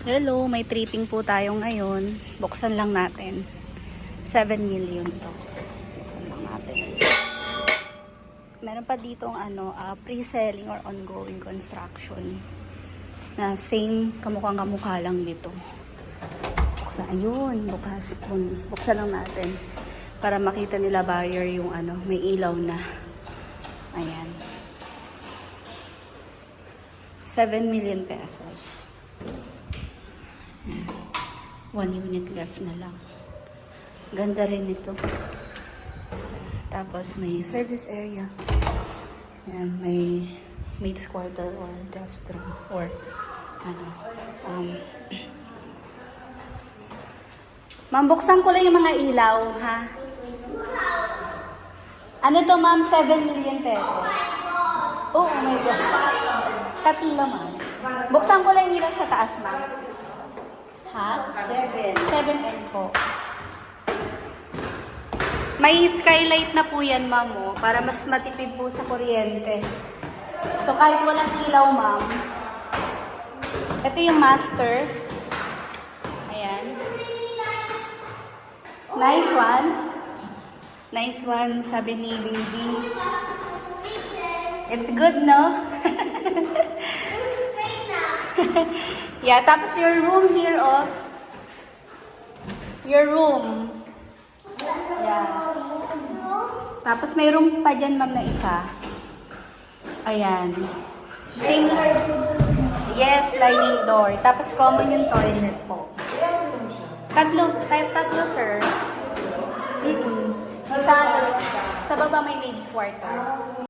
Hello, may tripping po tayo ngayon. Buksan lang natin. 7 million to. Buksan lang natin. Meron pa dito pre-selling or ongoing construction. Na same kamukha lang dito. Buksan, ayun, bukas. Buksan lang natin. Para makita nila buyer yung may ilaw na. Ayan. 7 million pesos. 1 unit left na lang. Ganda rin ito. Tapos may service area. Ayan, may maid's quarter or guest room or Ma'am, buksan ko lang yung mga ilaw, ha? Ano to, ma'am? 7 million pesos. Oh my God. Tatlo, ma'am. Buksan ko lang yung ilaw sa taas, ma'am. Ha? 7M po. May skylight na po yan, ma'am, para mas matipid po sa kuryente. So, kahit walang ilaw, ma'am, ito yung master. Ayan. Nice one. Nice one, sabi ni baby. It's good, no? Yeah, tapos your room here, oh. Your room. Yeah. Tapos may room pa dyan, ma'am, na isa. Ayan. Same. Yes, sliding door. Tapos common yung toilet po. Tatlo, sir. Isa, sa baba may maid's quarter.